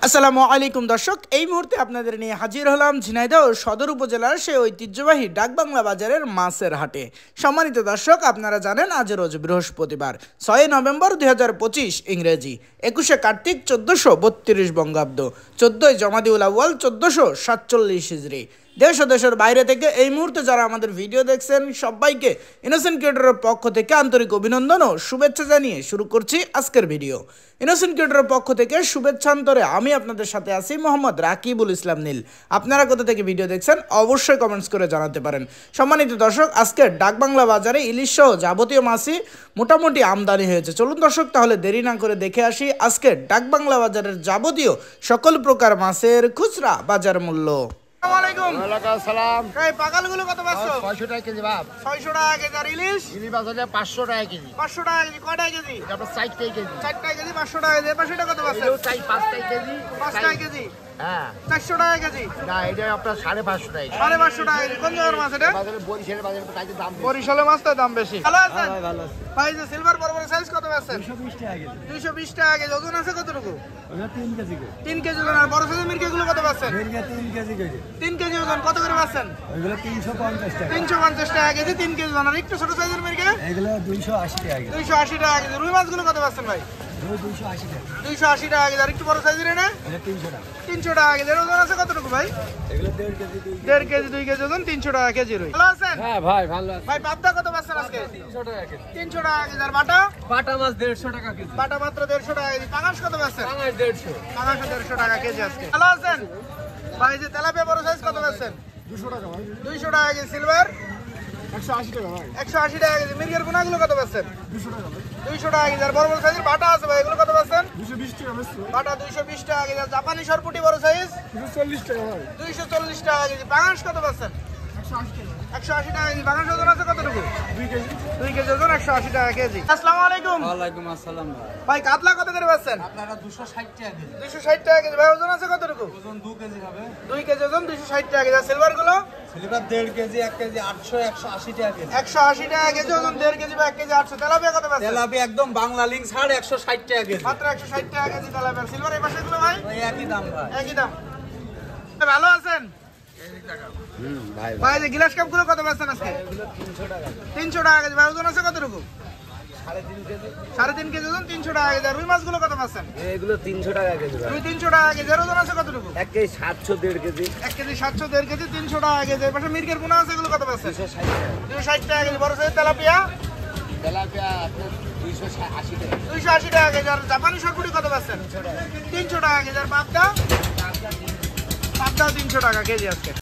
আসসালামু আলাইকুম দর্শক, এই মুহূর্তে আপনাদের নিয়ে হাজির হলাম ঝিনাইদহ সদর উপজেলার সেই ঐতিহ্যবাহী ডাকবাংলা বাজারের মাছের হাটে। সম্মানিত দর্শক, আপনারা জানেন আজ রোজ বৃহস্পতিবার 6 নভেম্বর 2025 ইংরেজি, 21 কার্তিক 1432 বঙ্গাব্দ, 14 জমাদিউল আউয়াল 1447 হিজরি। দেশ ও দেশের বাইরে থেকে এই মুহূর্তে যারা আমাদের ভিডিও দেখছেন সবাইকে ইনোসেন্ট ক্রিয়েটরের পক্ষ থেকে আন্তরিক অভিনন্দন ও শুভেচ্ছা জানিয়ে শুরু করছি আজকের ভিডিও। ইনোসেন্ট ক্রিয়েটরের পক্ষ থেকে শুভেচ্ছান্তরে আমি আপনাদের সাথে আছি মোহাম্মদ রাকিবুল ইসলাম নীল। আপনারা কোথা থেকে ভিডিও দেখছেন অবশ্যই কমেন্টস করে জানাতে পারেন। সম্মানিত দর্শক, আজকে ডাকবাংলা বাজারে ইলিশ সহ যাবতীয় মাছই মোটামুটি আমদানি হয়েছে। চলুন দর্শক, তাহলে দেরি না করে দেখে আসি আজকে ডাকবাংলা বাজারের যাবতীয় সকল প্রকার মাছের খুচরা বাজার মূল্য। পাকালগুলো কত পাচ্ছ? 600 টাকা কেজি বাপ। 600 টাকা কেজি। আর ইলিশ? ইলিশ মাছ হচ্ছে 500 টাকা কেজি। 500 টাকা কেজি। কয় টাকা কেজি? তারপর 60 টাকা কেজি। 4 টাকা কেজি 500 টাকা কেজি। পাশে কত পাচ্ছ? 5 টাকা কেজি। 5 টাকা কেজি। হ্যাঁ, 400 টাকা কেজি। না এটা আপনার 550 টাকা। 550 টাকা কেজি। কোন জায়গার মাছ এটা? বাজারে বরিশালের বাজারে কাজে দাম বেশি। বরিশালের মাছটার দাম বেশি। ভালো আছেন? ভাই ভালো আছে। ভাই যে সিলভার বড় সাইজ কত পাচ্ছেন? 220 টাকা কেজি। 220 টাকা কেজি। ওজন আছে কতটুকু? ওটা 3 কেজি করে। 3 কেজি ওজন। আর বড় সাইজের মিরগিগুলো কত পাচ্ছেন? মিরগি 3 কেজি করে। 3 কেজি ওজন কত করে পাচ্ছেন? ওইগুলো 350 টাকা। 350 টাকা কেজি 3 কেজি ওজন। আর একটু ছোট সাইজের মিরগি? এগুলো 280 টাকা কেজি। 280 টাকা কেজি। রুই মাছগুলো কত পাচ্ছেন ভাই? 280 টাকা। 280 টাকা কেজি। আর একটু বড় সাইজের এনে? এটা 300 টাকা। 300 টাকা কেজি। এর ওজন আছে কতটুকু ভাই? এগুলো 1.5 কেজি। 1.5 কেজি 2 কেজি ওজন 300 টাকা কেজি রুই। ভালো আছেন? হ্যাঁ ভাই ভালো আছে। ভাই পাবদা কত পাচ্ছেন আজকে? 300 টাকা কেজি। 300 টাকা কেজি। আর বাটা? বাটা মাছ 150 টাকা কেজি। বাটা মাত্র 150 টাকা কেজি। পাঙাশ কত পাচ্ছেন? পাঙাশ 150। পাঙাশ 150 টাকা কেজি আজকে। ভালো আছেন? ভাই যে তেলাপিয়া বড় সাইজ কত পাচ্ছেন? 200 টাকা ভাই। 200 টাকা কেজি। সিলভার? 180 টাকা ভাই। 180 টাকা কেজি। মিরগের গুনাগুলো কত পাচ্ছেন? 200 টাকা ভাই। 200 টাকা কেজি। আর বড় বড় সাইজের বাটা আছে ভাই, এগুলো কত পাচ্ছেন? 220 টাকা বেশি। বাটা 220 টাকা কেজি। আর জাপানি সরপুটি বড় সাইজ? 240 টাকা ভাই। 240 টাকা কেজি। পাঙাশ কত পাচ্ছেন? 180 টাকা। 180 টাকা কেজি। পাঙাশ ওজন আছে কতটুকু? 2 কেজি। 2 কেজি ওজন 180 টাকা কেজি। আসসালামু আলাইকুম। ওয়ালাইকুম আসসালাম ভাই। ভাই কাতলা কত করে পাচ্ছেন? আপনারা 260 টাকা কেজি। 260 টাকা কেজি। ভাই ওজন আছে কতটুকু? ওজন 2 কেজি হবে। 2 কেজি ওজন 260 টাকা কেজি। আর সিলভার গুলো? সিলভার 1.5 কেজি, 1 কেজি 800, 180 টাকা কেজি। 180 টাকা কেজি ওজন 1.5 কেজি বা 1 কেজি 800। তেলাপিয়া কত পাচ্ছেন? তেলাপিয়া একদম বাংলা লিংক ছাড় 160 টাকা কেজি। মাত্র 160 টাকা কেজি তেলাপিয়া। সিলভার এই পাশে গুলো ভাই? ওই একই দাম ভাই। একই দাম। ভালো আছেন? ভাই ভাই যে গ্লাস কাপ গুলো কত পাচ্ছেন আজকে? এগুলো 300 টাকা। 300 টাকা কেজি। ভাই ওজন আছে কতটুকু? 3.5 কেজি। 3.5 কেজি ওজন 300 টাকা কেজি। আর রুই মাছগুলো কত পাচ্ছেন? এগুলো 300 টাকা কেজি ভাই। রুই 300 টাকা কেজি। আর ওজন আছে কতটুকু? 1 কেজি 700, 1.5 কেজি। 1 কেজি 700, 1.5 কেজি 300 টাকা কেজি। এই পাশে মিরগের পোনা আছে, এগুলো কত পাচ্ছেন? 260 টাকা। 260 টাকা কেজি। বড় সাইজের তেলাপিয়া? তেলাপিয়া আপনার 280 টাকা। 280 টাকা কেজি। আর জাপানি সরপুটি কত পাচ্ছেন? 300 টাকা কেজি। আর পাবদা? পাবদাও 300 টাকা কেজি আজকে।